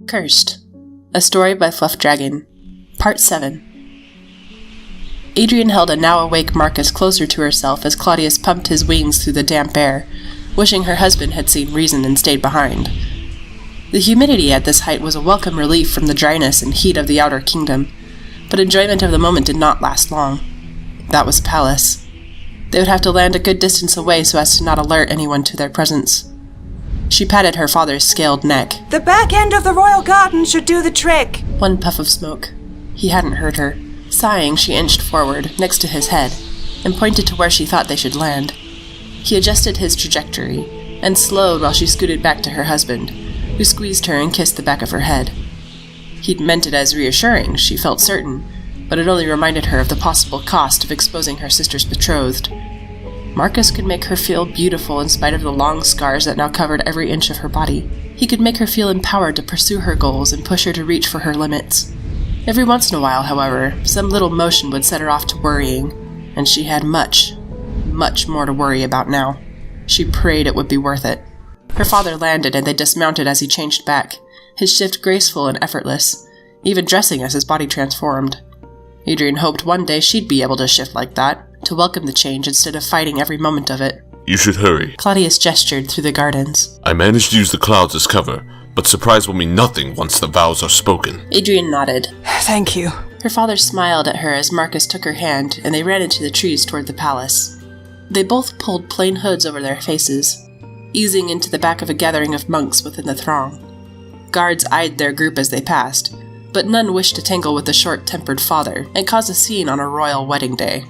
Cursed. A story by Fluff Dragon. Part 7. Adrienne held a now-awake Marcus closer to herself as Claudius pumped his wings through the damp air, wishing her husband had seen reason and stayed behind. The humidity at this height was a welcome relief from the dryness and heat of the outer kingdom, but enjoyment of the moment did not last long. That was the palace. They would have to land a good distance away so as to not alert anyone to their presence. She patted her father's scaled neck. The back end of the royal garden should do the trick. One puff of smoke. He hadn't heard her. Sighing, she inched forward, next to his head, and pointed to where she thought they should land. He adjusted his trajectory, and slowed while she scooted back to her husband, who squeezed her and kissed the back of her head. He'd meant it as reassuring, she felt certain, but it only reminded her of the possible cost of exposing her sister's betrothed. Marcus could make her feel beautiful in spite of the long scars that now covered every inch of her body. He could make her feel empowered to pursue her goals and push her to reach for her limits. Every once in a while, however, some little motion would set her off to worrying, and she had much more to worry about now. She prayed it would be worth it. Her father landed and they dismounted as he changed back, his shift graceful and effortless, even dressing as his body transformed. Adrienne hoped one day she'd be able to shift like that, to welcome the change instead of fighting every moment of it. You should hurry. Claudius gestured through the gardens. I managed to use the clouds as cover, but surprise will mean nothing once the vows are spoken. Adrienne nodded. Thank you. Her father smiled at her as Marcus took her hand, and they ran into the trees toward the palace. They both pulled plain hoods over their faces, easing into the back of a gathering of monks within the throng. Guards eyed their group as they passed, but none wished to tangle with the short-tempered father and cause a scene on a royal wedding day.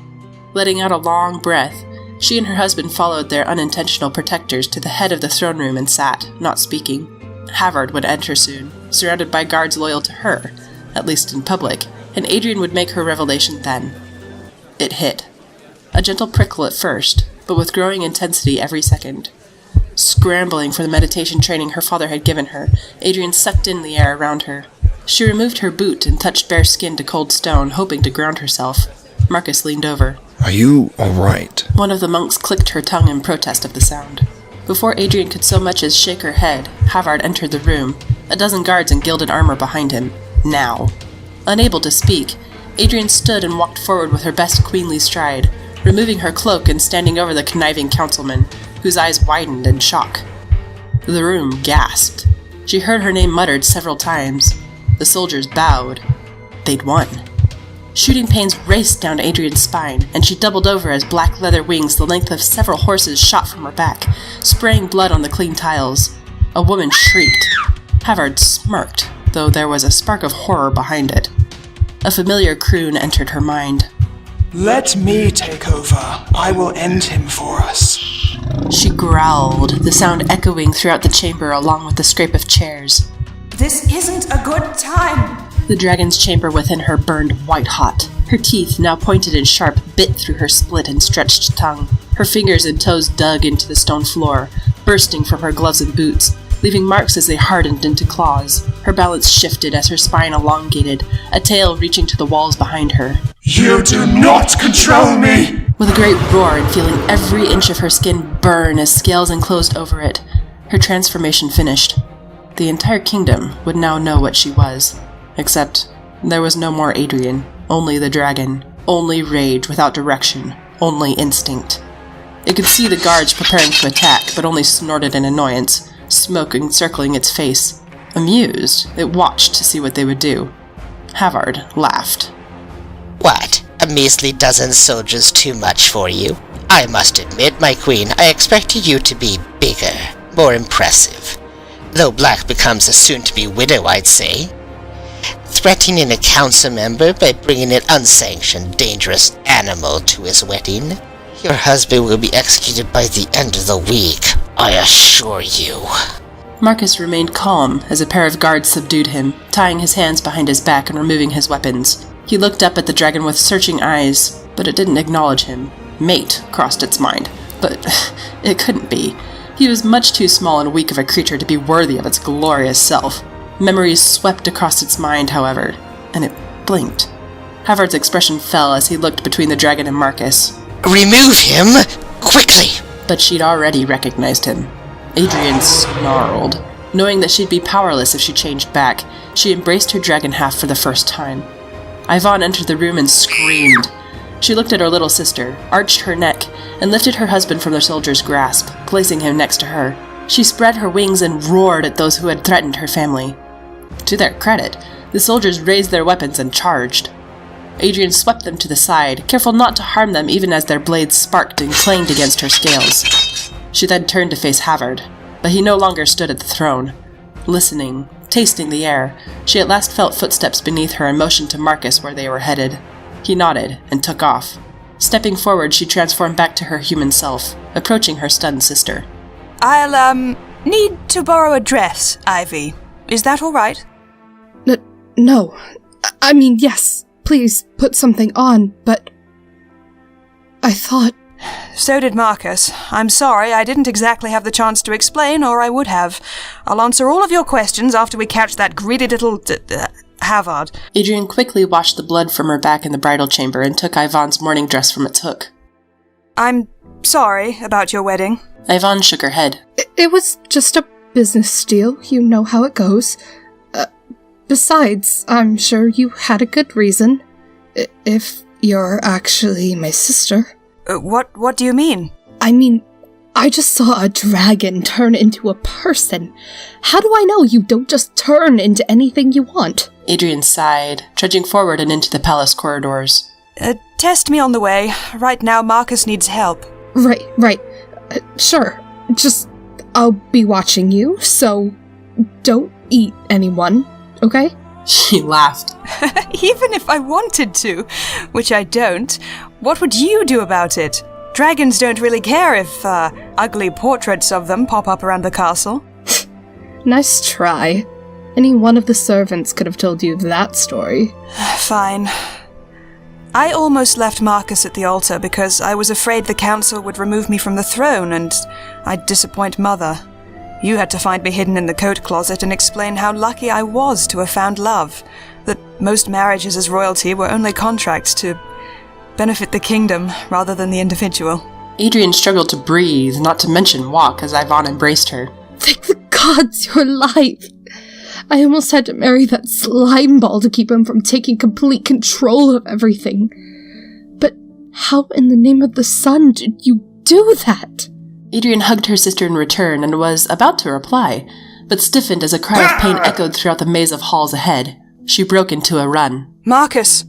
Letting out a long breath, she and her husband followed their unintentional protectors to the head of the throne room and sat, not speaking. Havard would enter soon, surrounded by guards loyal to her, at least in public, and Adrienne would make her revelation then. It hit. A gentle prickle at first, but with growing intensity every second. Scrambling for the meditation training her father had given her, Adrienne sucked in the air around her. She removed her boot and touched bare skin to cold stone, hoping to ground herself. Marcus leaned over. Are you all right? One of the monks clicked her tongue in protest of the sound. Before Adrienne could so much as shake her head, Havard entered the room, a dozen guards in gilded armor behind him. Now. Unable to speak, Adrienne stood and walked forward with her best queenly stride, removing her cloak and standing over the conniving councilman, whose eyes widened in shock. The room gasped. She heard her name muttered several times. The soldiers bowed. They'd won. Shooting pains raced down Adrienne's spine, and she doubled over as black leather wings the length of several horses shot from her back, spraying blood on the clean tiles. A woman shrieked. Havard smirked, though there was a spark of horror behind it. A familiar croon entered her mind. Let me take over. I will end him for us. She growled, the sound echoing throughout the chamber along with the scrape of chairs. This isn't a good time. The dragon's chamber within her burned white-hot. Her teeth, now pointed and sharp, bit through her split and stretched tongue. Her fingers and toes dug into the stone floor, bursting from her gloves and boots, leaving marks as they hardened into claws. Her balance shifted as her spine elongated, a tail reaching to the walls behind her. You do not control me! With a great roar and feeling every inch of her skin burn as scales enclosed over it, her transformation finished. The entire kingdom would now know what she was. Except, there was no more Adrienne, only the dragon, only rage without direction, only instinct. It could see the guards preparing to attack, but only snorted in annoyance, smoke encircling its face. Amused, it watched to see what they would do. Havard laughed. What? A measly dozen soldiers too much for you? I must admit, my queen, I expected you to be bigger, more impressive. Though Black becomes a soon-to-be widow, I'd say. Threatening a council member by bringing an unsanctioned, dangerous animal to his wedding. Your husband will be executed by the end of the week, I assure you. Marcus remained calm as a pair of guards subdued him, tying his hands behind his back and removing his weapons. He looked up at the dragon with searching eyes, but it didn't acknowledge him. Mate crossed its mind, but it couldn't be. He was much too small and weak of a creature to be worthy of its glorious self. Memories swept across its mind, however, and it blinked. Havard's expression fell as he looked between the dragon and Marcus. Remove him! Quickly! But she'd already recognized him. Adrienne snarled. Knowing that she'd be powerless if she changed back, she embraced her dragon half for the first time. Yvonne entered the room and screamed. She looked at her little sister, arched her neck, and lifted her husband from the soldier's grasp, placing him next to her. She spread her wings and roared at those who had threatened her family. To their credit, the soldiers raised their weapons and charged. Adrienne swept them to the side, careful not to harm them even as their blades sparked and clanged against her scales. She then turned to face Havard, but he no longer stood at the throne. Listening, tasting the air, she at last felt footsteps beneath her and motioned to Marcus where they were headed. He nodded and took off. Stepping forward, she transformed back to her human self, approaching her stunned sister. I'll, need to borrow a dress, Ivy. Is that all right? No. I mean, yes, please put something on, but I thought... So did Marcus. I'm sorry, I didn't exactly have the chance to explain, or I would have. I'll answer all of your questions after we catch that greedy little... Havard. Adrienne quickly washed the blood from her back in the bridal chamber and took Yvonne's mourning dress from its hook. I'm sorry about your wedding. Yvonne shook her head. It was just a business deal. You know how it goes. Besides, I'm sure you had a good reason. If you're actually my sister. What do you mean? I mean, I just saw a dragon turn into a person. How do I know you don't just turn into anything you want? Adrienne sighed, trudging forward and into the palace corridors. Test me on the way. Right now, Marcus needs help. Right. Sure. Just, I'll be watching you, so don't eat anyone, okay? She laughed. Even if I wanted to, which I don't, what would you do about it? Dragons don't really care if, ugly portraits of them pop up around the castle. Nice try. Any one of the servants could have told you that story. Fine. I almost left Marcus at the altar because I was afraid the council would remove me from the throne and I'd disappoint Mother. You had to find me hidden in the coat closet and explain how lucky I was to have found love, that most marriages as royalty were only contracts to benefit the kingdom rather than the individual. Adrienne struggled to breathe, not to mention walk, as Yvonne embraced her. Thank the gods you're alive! I almost had to marry that slime ball to keep him from taking complete control of everything. But how in the name of the sun did you do that? Adrienne hugged her sister in return and was about to reply, but stiffened as a cry of pain echoed throughout the maze of halls ahead. She broke into a run. Marcus!